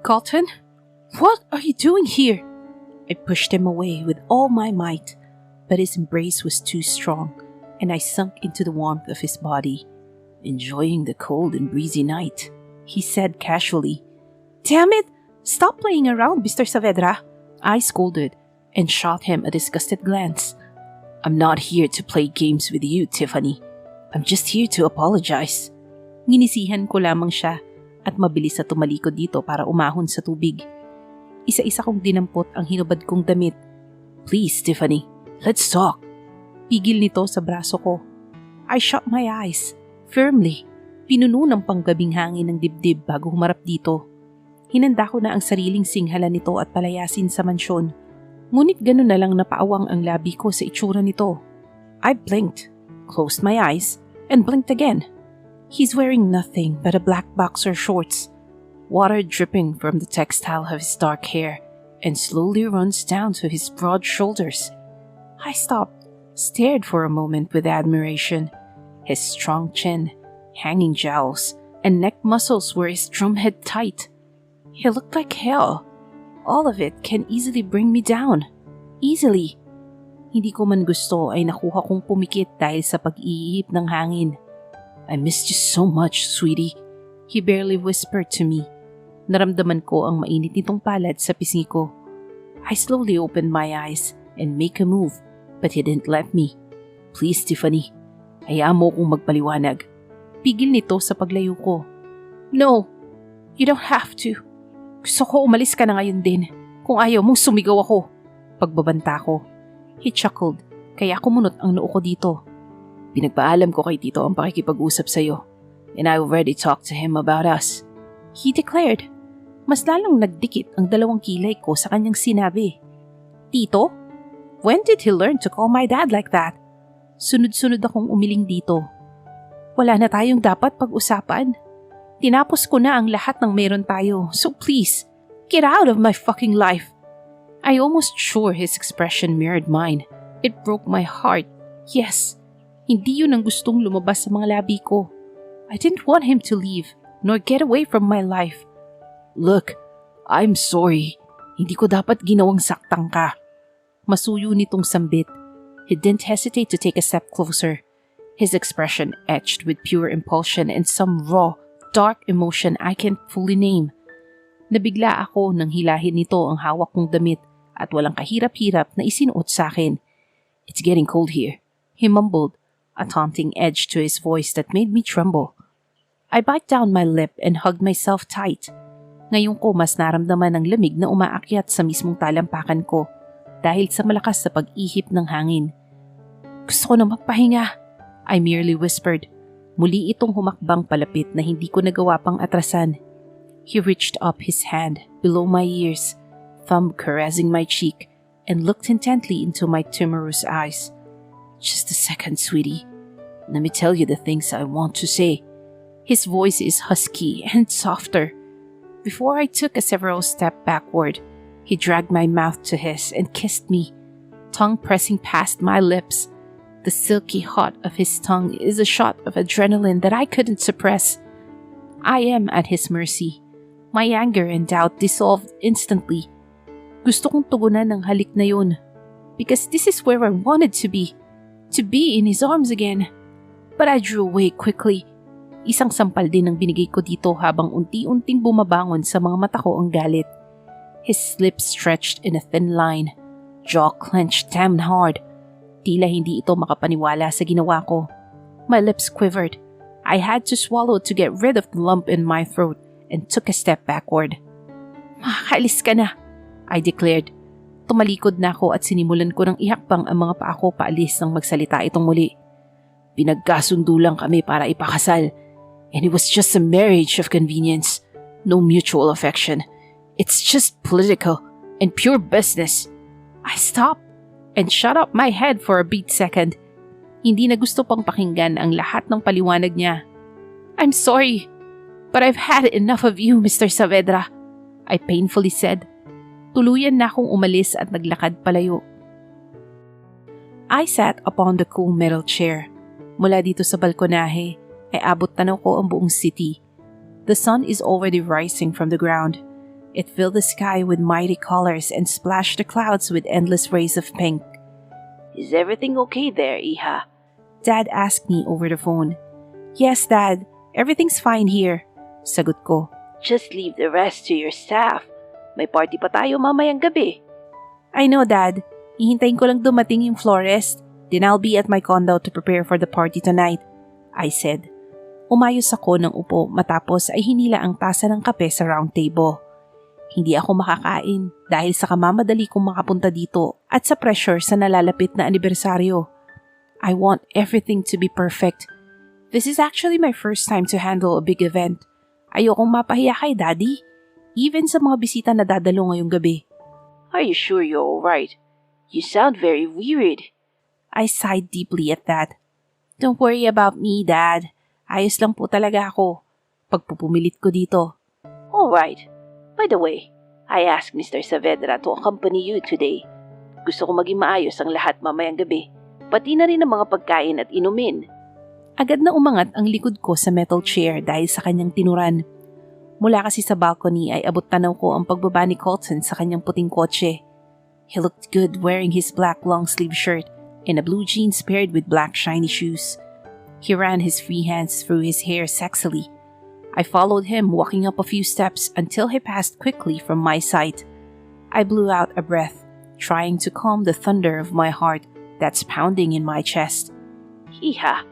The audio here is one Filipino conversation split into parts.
Colton? What are you doing here? I pushed him away with all my might, but his embrace was too strong, and I sunk into the warmth of his body. Enjoying the cold and breezy night, he said casually. Damn it! Stop playing around, Mr. Saavedra, I scolded, and shot him a disgusted glance. I'm not here to play games with you, Tiffany. I'm just here to apologize. Nginisihan ko lamang siya at mabilis na tumalikod dito para umahon sa tubig. Isa-isa kong dinampot ang hinubad kong damit. Please, Tiffany, let's talk. Pigil nito sa braso ko. I shut my eyes. Firmly. Pinuno ng panggabing hangin ng dibdib bago humarap dito. Hinanda ko na ang sariling singhalan nito at palayasin sa mansyon. Ngunit ganun na lang napaawang ang labi ko sa itsura nito. I blinked, closed my eyes, and blinked again. He's wearing nothing but a black boxer shorts. Water dripping from the textile of his dark hair and slowly runs down to his broad shoulders. I stopped, stared for a moment with admiration. His strong chin, hanging jowls, and neck muscles were his drumhead tight. He looked like hell. All of it can easily bring me down. Easily. Hindi ko man gusto ay nakuha kong pumikit dahil sa pag-iihip ng hangin. I missed you so much, sweetie. He barely whispered to me. Naramdaman ko ang mainit nitong palad sa pisngi ko. I slowly opened my eyes and make a move, but he didn't let me. Please, Tiffany, hayaan mo kong magpaliwanag. Pigil nito sa paglayo ko. No, you don't have to. Gusto ko umalis ka na ngayon din. Kung ayaw mong sumigaw ako. Pagbabanta ko. He chuckled, kaya kumunot ang noo ko dito. Pinagpaalam ko kay Tito ang pakikipag-usap sa'yo, and I already talked to him about us. He declared. Mas lalong nagdikit ang dalawang kilay ko sa kanyang sinabi. Tito? When did he learn to call my dad like that? Sunod-sunod akong umiling dito. Wala na tayong dapat pag-usapan. Tinapos ko na ang lahat ng meron tayo, so please, get out of my fucking life. I almost sure his expression mirrored mine. It broke my heart. Yes, hindi yun ang gustong lumabas sa mga labi ko. I didn't want him to leave, nor get away from my life. Look, I'm sorry. Hindi ko dapat ginawang saktang ka. Masuyo nitong sambit. He didn't hesitate to take a step closer. His expression etched with pure impulsion and some raw, dark emotion I can't fully name. Nabigla ako nang hilahin nito ang hawak kong damit at walang kahirap-hirap na isinuot sa akin. It's getting cold here, he mumbled, a taunting edge to his voice that made me tremble. I bite down my lip and hugged myself tight. Ngayon ko mas naramdaman ang lamig na umaakyat sa mismong talampakan ko dahil sa malakas sa pag-ihip ng hangin. Gusto ko na magpahinga, I merely whispered. Muli itong humakbang palapit na hindi ko nagawa pang atrasan. He reached up his hand below my ears, thumb caressing my cheek, and looked intently into my timorous eyes. Just a second, sweetie. Let me tell you the things I want to say. His voice is husky and softer. Before I took a several step backward, he dragged my mouth to his and kissed me, tongue pressing past my lips. The silky hot of his tongue is a shot of adrenaline that I couldn't suppress. I am at his mercy. My anger and doubt dissolved instantly. Gusto kong tugunan ng halik na yun, because this is where I wanted to be in his arms again. But I drew away quickly. Isang sampal din ang binigay ko dito habang unti-unting bumabangon sa mga mata ko ang galit. His lips stretched in a thin line, jaw clenched damn hard. Tila hindi ito makapaniwala sa ginawa ko. My lips quivered. I had to swallow to get rid of the lump in my throat and took a step backward. Makakaalis ka na, I declared. Tumalikod na ako at sinimulan ko ng ihakbang ang mga paa ko paalis nang magsalita itong muli. Pinagkasundo lang kami para ipakasal. And it was just a marriage of convenience. No mutual affection. It's just political and pure business. I stopped and shut up my head for a brief second. Hindi na gusto pang pakinggan ang lahat ng paliwanag niya. I'm sorry, but I've had enough of you, Mr. Saavedra, I painfully said. Tuluyan na akong umalis at naglakad palayo. I sat upon the cool metal chair. Mula dito sa balkonahe, ay abot tanaw ko ang buong city. The sun is already rising from the ground. It filled the sky with mighty colors and splashed the clouds with endless rays of pink. Is everything okay there, Iha? Dad asked me over the phone. Yes, Dad. Everything's fine here. Sagot ko. Just leave the rest to your staff. May party pa tayo mamayang gabi. I know, Dad. Hihintayin ko lang dumating yung florist. Then I'll be at my condo to prepare for the party tonight, I said. Umayos ako ng upo matapos ay hinila ang tasa ng kape sa round table. Hindi ako makakain dahil sa kamamadali kong makapunta dito at sa pressure sa nalalapit na anibersaryo. I want everything to be perfect. This is actually my first time to handle a big event. Ayokong mapahiya kay Daddy, even sa mga bisita na dadalo ngayong gabi. Are you sure you're alright? You sound very wearied. I sighed deeply at that. Don't worry about me, Dad. Ayos lang po talaga ako. Pagpupumilit ko dito. Alright. By the way, I asked Mr. Saavedra to accompany you today. Gusto ko maging maayos ang lahat mamayang gabi. Pati na rin ang mga pagkain at inumin. Agad na umangat ang likod ko sa metal chair dahil sa kanyang tinuran. Mula kasi sa balcony ay abot tanaw ko ang pagbaba ni Colton sa kanyang puting kotse. He looked good wearing his black long-sleeve shirt and a blue jeans paired with black shiny shoes. He ran his free hands through his hair sexily. I followed him, walking up a few steps until he passed quickly from my sight. I blew out a breath, trying to calm the thunder of my heart that's pounding in my chest. Iha,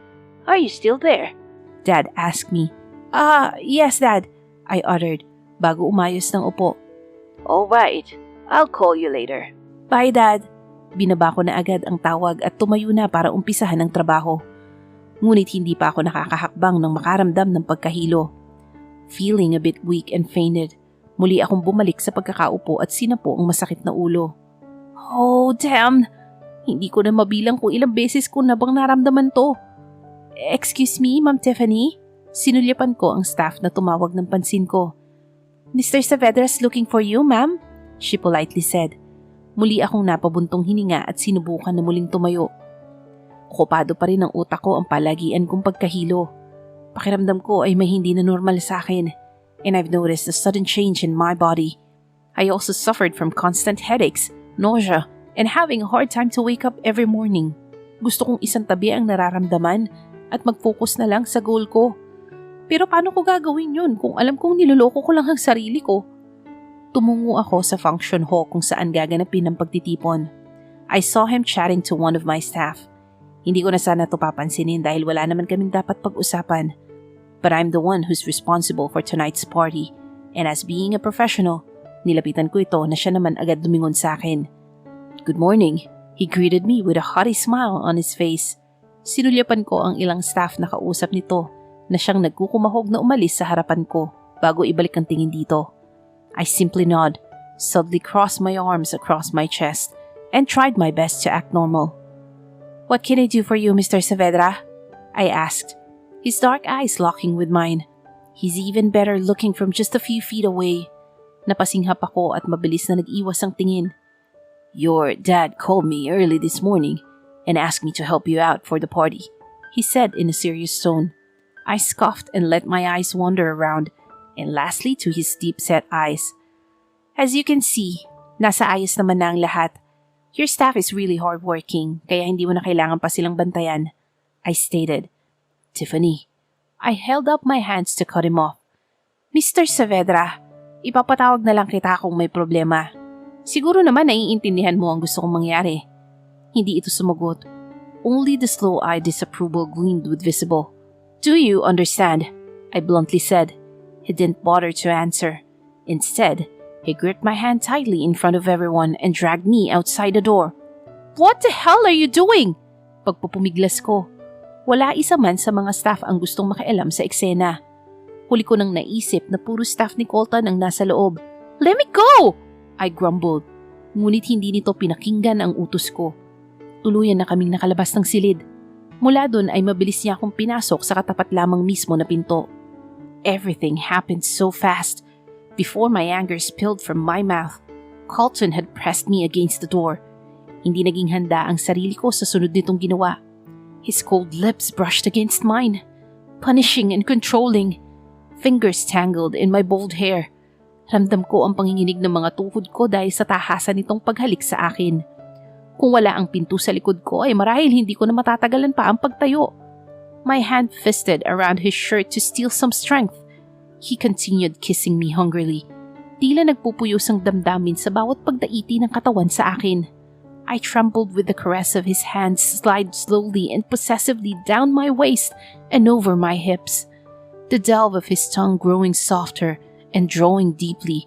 are you still there? Dad asked me. Yes, Dad, I uttered, bago umayos ng upo. Alright, I'll call you later. Bye, Dad. Binaba ko na agad ang tawag at tumayo na para umpisahan ang trabaho. Ngunit hindi pa ako nakakahakbang ng makaramdam ng pagkahilo. Feeling a bit weak and fainted, muli akong bumalik sa pagkakaupo at sinapo ang masakit na ulo. Oh, damn! Hindi ko na mabilang kung ilang beses ko na bang naramdaman to. Excuse me, Ma'am Tiffany? Sinulyapan ko ang staff na tumawag ng pansin ko. Mr. Saavedra's looking for you, ma'am, she politely said. Muli akong napabuntong hininga at sinubukan na muling tumayo. Okupado pa rin ang utak ko ang palagian kong pagkahilo. Pakiramdam ko ay may hindi na normal sa akin, and I've noticed a sudden change in my body. I also suffered from constant headaches, nausea, and having a hard time to wake up every morning. Gusto kong isang tabi ang nararamdaman at mag-focus na lang sa goal ko. Pero paano ko gagawin yun kung alam kong niloloko ko lang ang sarili ko? Tumungo ako sa function hall kung saan gaganapin ang pagtitipon. I saw him chatting to one of my staff. Hindi ko na sana ito papansinin dahil wala naman kaming dapat pag-usapan. But I'm the one who's responsible for tonight's party. And as being a professional, nilapitan ko ito na siya naman agad lumingon sa akin. Good morning. He greeted me with a hearty smile on his face. Sinulyapan ko ang ilang staff na kausap nito na siyang nagkukumahog na umalis sa harapan ko bago ibalik ang tingin dito. I simply nod, suddenly crossed my arms across my chest, and tried my best to act normal. What can I do for you, Mr. Saavedra? I asked, his dark eyes locking with mine. He's even better looking from just a few feet away. Napasinghap ako at mabilis na nag-iwas ang tingin. Your dad called me early this morning and asked me to help you out for the party, he said in a serious tone. I scoffed and let my eyes wander around, and lastly to his deep-set eyes. As you can see, nasa ayos naman na ang lahat. Your staff is really hardworking, kaya hindi mo na kailangan pa silang bantayan, I stated. Tiffany, I held up my hands to cut him off. Mr. Saavedra, ipapatawag na lang kita kung may problema. Siguro naman naiintindihan mo ang gusto kong mangyari. Hindi ito sumagot. Only the slow-eyed disapproval gleamed with visible. Do you understand? I bluntly said. He didn't bother to answer. Instead, he gripped my hand tightly in front of everyone and dragged me outside the door. What the hell are you doing? Pagpupumiglas ko. Wala isa man sa mga staff ang gustong makialam sa eksena. Huli ko nang naisip na puro staff ni Colton ang nasa loob. Let me go! I grumbled. Ngunit hindi nito pinakinggan ang utos ko. Tuluyan na kaming nakalabas ng silid. Mula doon ay mabilis niya akong pinasok sa katapat lamang mismo na pinto. Everything happened so fast. Before my anger spilled from my mouth, Colton had pressed me against the door. Hindi naging handa ang sarili ko sa sunod nitong ginawa. His cold lips brushed against mine, punishing and controlling. Fingers tangled in my bold hair. Ramdam ko ang panginginig ng mga tuhod ko dahil sa tahasan nitong paghalik sa akin. Kung wala ang pinto sa likod ko ay marahil hindi ko na matatagalan pa ang pagtayo. My hand fisted around his shirt to steal some strength. He continued kissing me hungrily. Tila nagpupuyos ang damdamin sa bawat pagdaiti ng katawan sa akin. I trembled with the caress of his hands slide slowly and possessively down my waist and over my hips. The delve of his tongue growing softer and drawing deeply.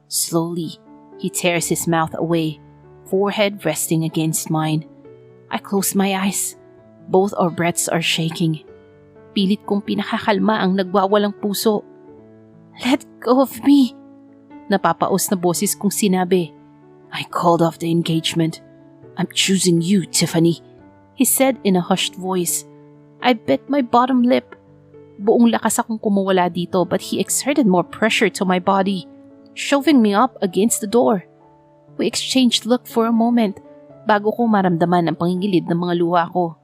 Slowly, he tears his mouth away, forehead resting against mine. I close my eyes. Both our breaths are shaking. Pilit kong pinakakalma ang nagwawalang puso. Let go of me. Napapaos na boses kong sinabi. I called off the engagement. I'm choosing you, Tiffany, he said in a hushed voice. I bit my bottom lip. Buong lakas akong kumawala dito but he exerted more pressure to my body, shoving me up against the door. We exchanged look for a moment bago ko maramdaman ang pangingilid ng mga luha ko.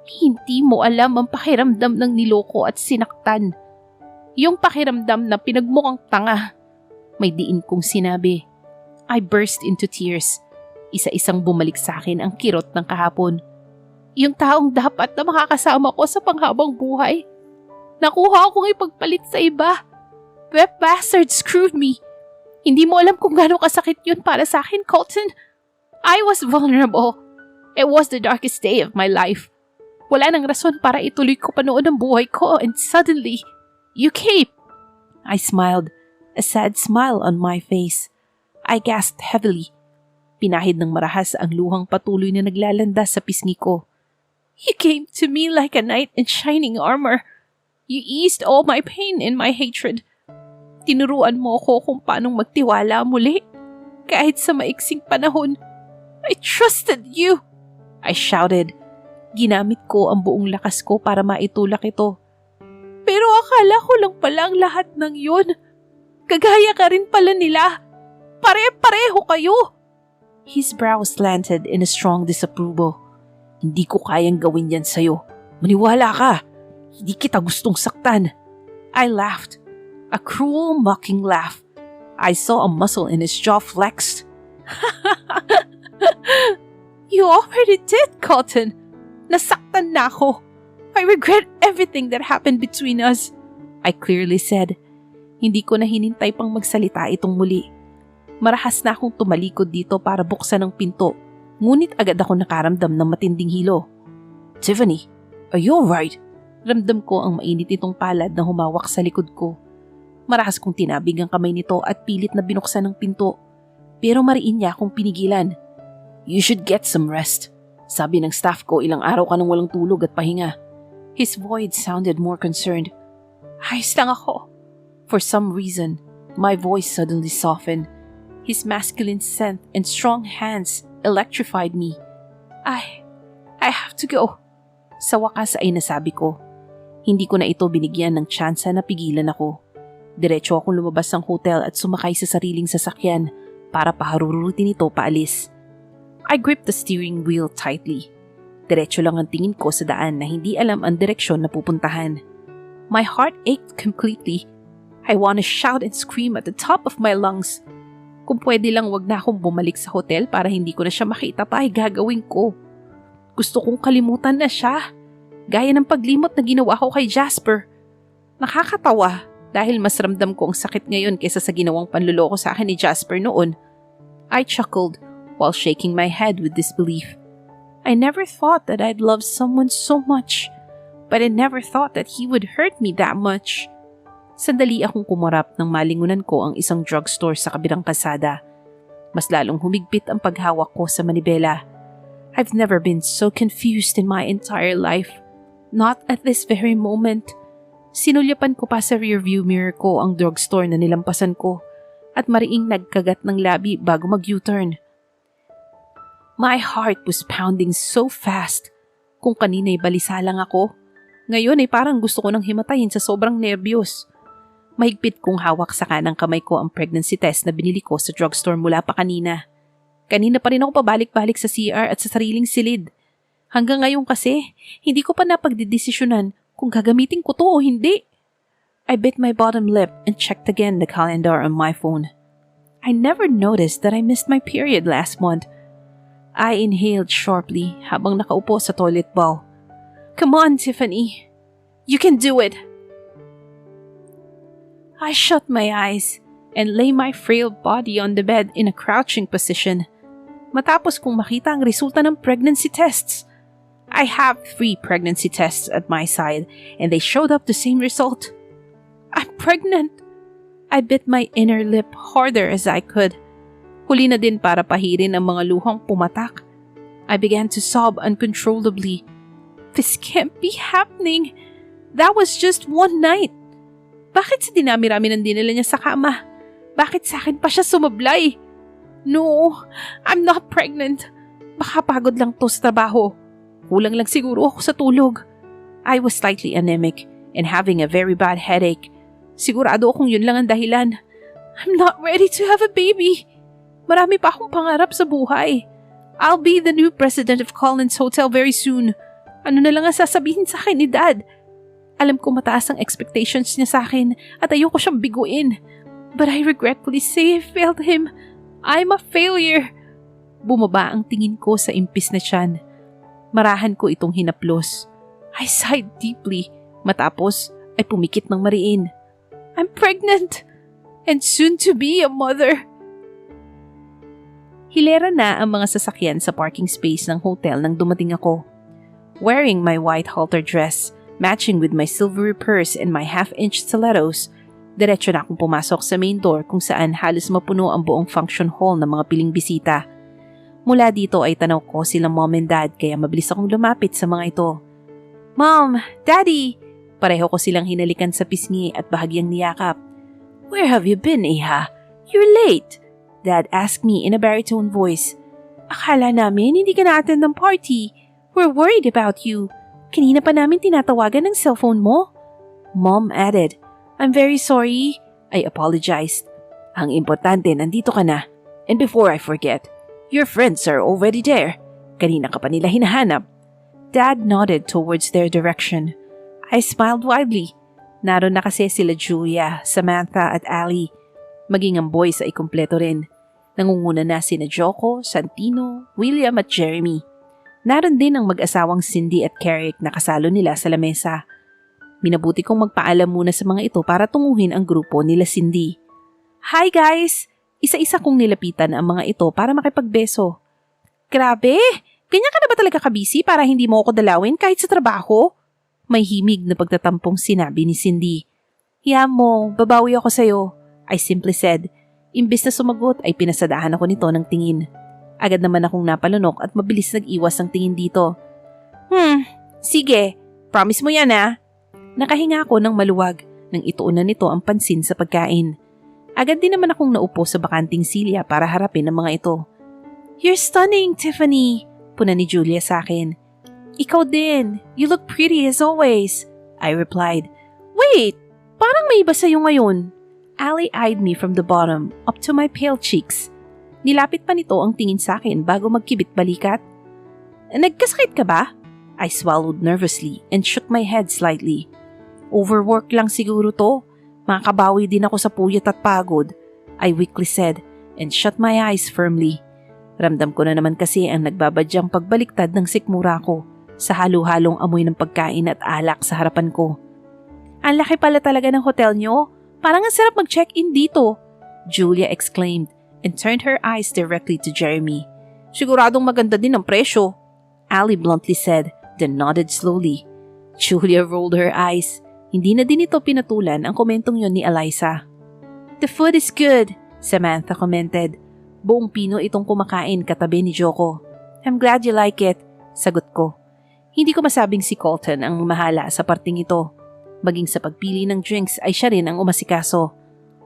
Hindi mo alam ang pakiramdam ng niloko at sinaktan. Yung pakiramdam na pinagmukhang tanga. May diin kong sinabi. I burst into tears. Isa-isang bumalik sa akin ang kirot ng kahapon. Yung taong dapat na makakasama ko sa panghabang buhay. Nakuha akong ipagpalit sa iba. That bastard screwed me. Hindi mo alam kung gaano kasakit yun para sa akin, Colton. I was vulnerable. It was the darkest day of my life. Wala nang rason para ituloy ko pa noon ang buhay ko and suddenly, you came. I smiled, a sad smile on my face. I gasped heavily. Pinahid ng marahas ang luhang patuloy na naglalandas sa pisngi ko. You came to me like a knight in shining armor. You eased all my pain and my hatred. Tinuruan mo ako kung paanong magtiwala muli. Kahit sa maiksing panahon. I trusted you. I shouted. Ginamit ko ang buong lakas ko para maitulak ito. Pero akala ko lang pala ang lahat ng yun. Kagaya ka rin pala nila. Pare-pareho kayo. His brow slanted in a strong disapproval. Hindi ko kayang gawin yan sa'yo. Maniwala ka. Hindi kita gustong saktan. I laughed. A cruel, mocking laugh. I saw a muscle in his jaw flexed. You already did, Colton. Nasaktan na ako. I regret everything that happened between us. I clearly said. Hindi ko na hinintay pang magsalita itong muli. Marahas na akong tumalikod dito para buksan ang pinto, ngunit agad ako nakaramdam ng matinding hilo. Tiffany, are you alright? Ramdam ko ang mainit itong palad na humawak sa likod ko. Marahas kong tinabig ang kamay nito at pilit na binuksan ang pinto, pero mariin niya akong pinigilan. You should get some rest. Sabi ng staff ko ilang araw ka nang walang tulog at pahinga. His voice sounded more concerned. Ayos lang ako. For some reason, my voice suddenly softened. His masculine scent and strong hands electrified me. I have to go. Sa wakas ay nasabi ko. Hindi ko na ito binigyan ng tsansa na pigilan ako. Diretso akong lumabas ng hotel at sumakay sa sariling sasakyan para paharurutin ito paalis. I gripped the steering wheel tightly. Diretso lang ang tingin ko sa daan na hindi alam ang direksyon na pupuntahan. My heart ached completely. I want to shout and scream at the top of my lungs. Kung pwede lang wag na akong bumalik sa hotel para hindi ko na siya makita pa ay gagawin ko. Gusto kong kalimutan na siya. Gaya ng paglimot na ginawa ko kay Jasper. Nakakatawa dahil mas ramdam ko ang sakit ngayon kaysa sa ginawang panluloko sa akin ni Jasper noon. I chuckled while shaking my head with disbelief. I never thought that I'd love someone so much, but I never thought that he would hurt me that much. Sandali akong kumarap nang malingunan ko ang isang drugstore sa kabilang kalsada. Mas lalong humigpit ang paghawak ko sa manibela. I've never been so confused in my entire life. Not at this very moment. Sinulyapan ko pa sa rearview mirror ko ang drugstore na nilampasan ko at mariing nagkagat ng labi bago mag-U-turn. My heart was pounding so fast. Kung kanina'y balisa lang ako, ngayon ay parang gusto ko nang himatayin sa sobrang nerbiyos. Mahigpit kong hawak sa kanang kamay ko ang pregnancy test na binili ko sa drugstore mula pa kanina. Kanina pa rin ako pabalik-balik sa CR at sa sariling silid. Hanggang ngayon kasi, hindi ko pa napagdidesisyonan kung gagamitin ko to o hindi. I bit my bottom lip and checked again the calendar on my phone. I never noticed that I missed my period last month. I inhaled sharply habang nakaupo sa toilet bowl. Come on, Tiffany. You can do it. I shut my eyes and lay my frail body on the bed in a crouching position. Matapos kong makita ang resulta ng pregnancy tests. I have 3 pregnancy tests at my side and they showed up the same result. I'm pregnant. I bit my inner lip harder as I could. Huli na din para pahirin ang mga luhang pumatak. I began to sob uncontrollably. This can't be happening. That was just one night. Bakit sa dinami-rami ng dinala niya sa kama? Bakit sa akin pa siya sumablay? No, I'm not pregnant. Baka pagod lang to sa trabaho. Kulang lang siguro ako sa tulog. I was slightly anemic and having a very bad headache. Sigurado akong yun lang ang dahilan. I'm not ready to have a baby. Marami pa akong pangarap sa buhay. I'll be the new president of Collins Hotel very soon. Ano na lang ang sasabihin sa akin ni Dad? Alam ko mataas ang expectations niya sa akin at ayoko siyang biguin. But I regretfully say I failed him. I'm a failure. Bumaba ang tingin ko sa impis na tiyan. Marahan ko itong hinaplos. I sighed deeply. Matapos ay pumikit ng mariin. I'm pregnant and soon to be a mother. Hilera na ang mga sasakyan sa parking space ng hotel nang dumating ako. Wearing my white halter dress, matching with my silvery purse and my half-inch stilettos, diretso na akong pumasok sa main door kung saan halos mapuno ang buong function hall ng mga piling bisita. Mula dito ay tanaw ko silang mom and dad kaya mabilis akong lumapit sa mga ito. Mom! Daddy! Pareho ko silang hinalikan sa pisngi at bahagyang niyakap. Where have you been, Iha? You're late! Dad asked me in a baritone voice. Akala namin hindi ka na-attend ng party. We're worried about you. Kanina pa namin tinatawagan ng cellphone mo. Mom added, I'm very sorry. I apologized. Ang importante, nandito ka na. And before I forget, your friends are already there. Kanina ka pa nila hinahanap. Dad nodded towards their direction. I smiled widely. Naroon na kasi sila Julia, Samantha at Ali. Maging ang boys ay kumpleto rin. Nangunguna na sina Joko, Santino, William at Jeremy. Naroon din ang mag-asawang Cindy at Carrick na kasalo nila sa lamesa. Minabuti kong magpaalam muna sa mga ito para tunguhin ang grupo nila Cindy. Hi guys! Isa-isa kong nilapitan ang mga ito para makipagbeso. Grabe! Ganyan ka na ba talaga kabisi para hindi mo ako dalawin kahit sa trabaho? May himig na pagtatampong sinabi ni Cindy. Hiya mo, babawi ako sa'yo. I simply said. Imbis na sumagot ay pinasadahan ako nito ng tingin. Agad naman akong napalunok at mabilis nag-iwas ang tingin dito. Sige. Promise mo yan ah. Nakahinga ako ng maluwag nang ituunan nito ang pansin sa pagkain. Agad din naman akong naupo sa bakanting silya para harapin ang mga ito. You're stunning, Tiffany, puna ni Julia sa akin. Ikaw din. You look pretty as always, I replied. Wait, parang may iba sa'yo ngayon. Ali eyed me from the bottom up to my pale cheeks. Nilapit pa nito ang tingin sa akin bago magkibit balikat. Nagkasakit ka ba? I swallowed nervously and shook my head slightly. Overwork lang siguro to. Makakabawi din ako sa puyat at pagod, I weakly said and shut my eyes firmly. Ramdam ko na naman kasi ang nagbabadyang pagbaliktad ng sikmura ko sa halo-halong amoy ng pagkain at alak sa harapan ko. Ang laki pala talaga ng hotel nyo. Parang ang sarap mag-check-in dito, Julia exclaimed and turned her eyes directly to Jeremy. Siguradong maganda din ang presyo, Ali bluntly said, then nodded slowly. Julia rolled her eyes. Hindi na din ito pinatulan ang komentong yon ni Eliza. The food is good, Samantha commented. Buong pino itong kumakain katabi ni Joko. I'm glad you like it, sagot ko. Hindi ko masabing si Colton ang mahala sa parting ito. Maging sa pagpili ng drinks ay siya rin ang umasikaso.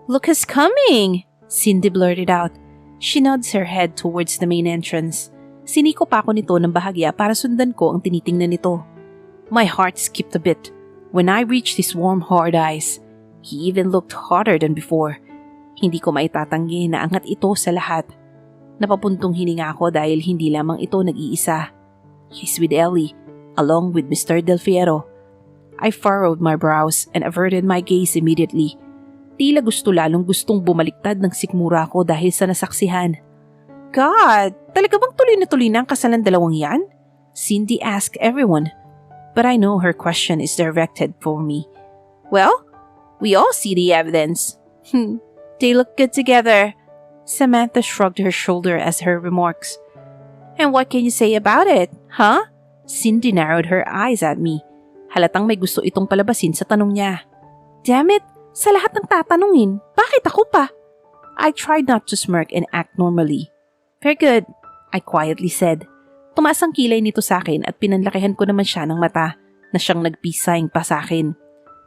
Look who's coming! Cindy blurted out. She nods her head towards the main entrance. Siniko pa ako nito ng bahagya para sundan ko ang tinitingnan nito. My heart skipped a bit when I reached his warm hard eyes. He even looked hotter than before. Hindi ko maitatanggi na angat ito sa lahat. Napapuntong hininga ako dahil hindi lamang ito nag-iisa. He's with Ellie, along with Mr. Del Fierro. I furrowed my brows and averted my gaze immediately. Tila lalong gustong bumaliktad ng sikmura ko dahil sa nasaksihan. God, talaga bang tuloy na tuloy na ang kasal ng dalawang yan? Cindy asked everyone. But I know her question is directed for me. Well, we all see the evidence. They look good together. Samantha shrugged her shoulder as her remarks. And what can you say about it, huh? Cindy narrowed her eyes at me. Halatang may gusto itong palabasin sa tanong niya. Damn it! Sa lahat ng tatanungin, bakit ako pa? I tried not to smirk and act normally. Very good, I quietly said. Tumaas ang kilay nito sa akin at pinanlakihan ko naman siya ng mata na siyang nag-peace sign pa sa akin.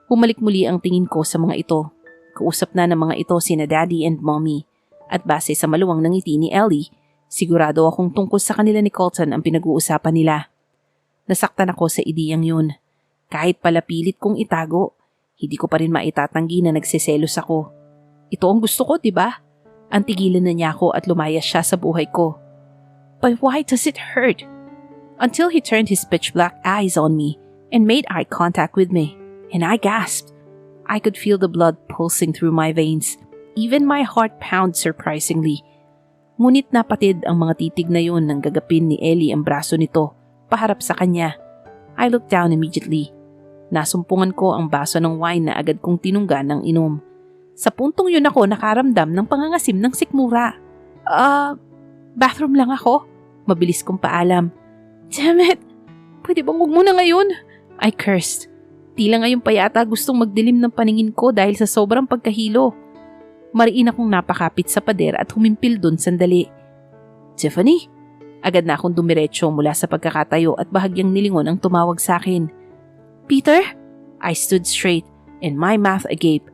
Bumalik muli ang tingin ko sa mga ito. Kausap na ng mga ito sina Daddy and Mommy. At base sa maluwang ng ngiti ni Ellie, sigurado akong tungkol sa kanila ni Colton ang pinag-uusapan nila. Nasaktan ako sa ideyang yun. Kahit pala pilit kong itago, hindi ko pa rin maitatanggi na nagseselos ako. Ito ang gusto ko, diba? Antigilan na niya ako at lumayas siya sa buhay ko. But why does it hurt? Until he turned his pitch-black eyes on me and made eye contact with me, and I gasped. I could feel the blood pulsing through my veins. Even my heart pounded surprisingly. Ngunit napatid ang mga titig na yun nang gagapin ni Ellie ang braso nito paharap sa kanya. I looked down immediately. Nasumpungan ko ang baso ng wine na agad kong tinunggan ng inom. Sa puntong yun ako nakaramdam ng pangangasim ng sikmura. Bathroom lang ako. Mabilis kong paalam. Damn it! Pwede bang huwag mo na ngayon? I cursed. Tila ngayon pa yata gustong magdilim ng paningin ko dahil sa sobrang pagkahilo. Mariin akong napakapit sa pader at humimpil dun sandali. Tiffany? Agad na akong dumiretso mula sa pagkakatayo at bahagyang nilingon ang tumawag sa akin. Peter? I stood straight and my mouth agape.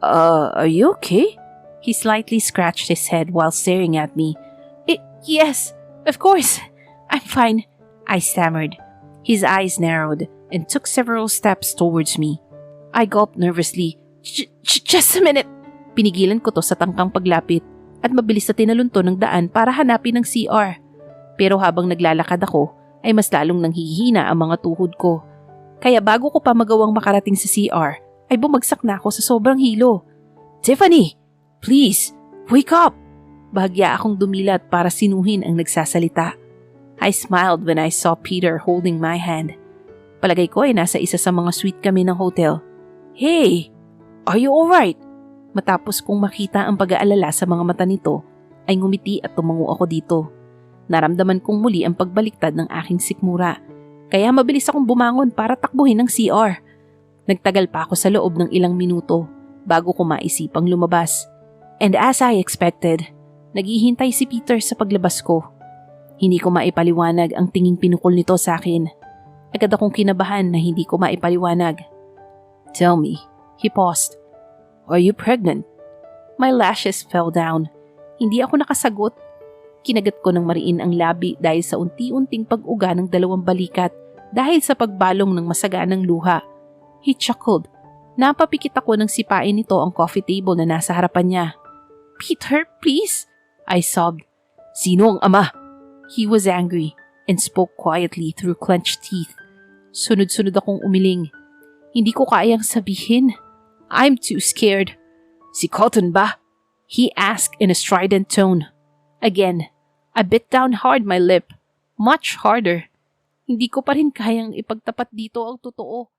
Are you okay? He slightly scratched his head while staring at me. Yes, of course. I'm fine, I stammered. His eyes narrowed and took several steps towards me. I gulped nervously. Just a minute. Pinigilan ko to sa tangkang paglapit at mabilis na tinalon to ng daan para hanapin ang CR. Pero habang naglalakad ako, ay mas lalong nanghihina ang mga tuhod ko. Kaya bago ko pa magawang makarating sa CR, ay bumagsak na ako sa sobrang hilo. Tiffany! Please! Wake up! Bahagya akong dumilat para sinuhin ang nagsasalita. I smiled when I saw Peter holding my hand. Palagay ko ay nasa isa sa mga suite kami ng hotel. Hey! Are you alright? Matapos kong makita ang pag-aalala sa mga mata nito, ay ngumiti at tumango ako dito. Naramdaman kong muli ang pagbaliktad ng aking sikmura. Kaya mabilis akong bumangon para takbuhin ang CR. Nagtagal pa ako sa loob ng ilang minuto bago ko maisipang lumabas. And as I expected, naghihintay si Peter sa paglabas ko. Hindi ko maipaliwanag ang tinging pinukol nito sa akin. Agad akong kinabahan na hindi ko maipaliwanag. Tell me, he paused. Are you pregnant? My lashes fell down. Hindi ako nakasagot. Kinagat ko ng mariin ang labi dahil sa unti-unting pag-uga ng dalawang balikat dahil sa pagbalong ng masaganang luha. He chuckled. Napapikit ako ng sipain nito ang coffee table na nasa harapan niya. Peter, please! I sobbed. Sino ang ama? He was angry and spoke quietly through clenched teeth. Sunod-sunod akong umiling. Hindi ko kayang sabihin. I'm too scared. Si Cotton ba? He asked in a strident tone. Again, I bit down hard my lip. Much harder. Hindi ko pa rin kayang ipagtapat dito ang totoo.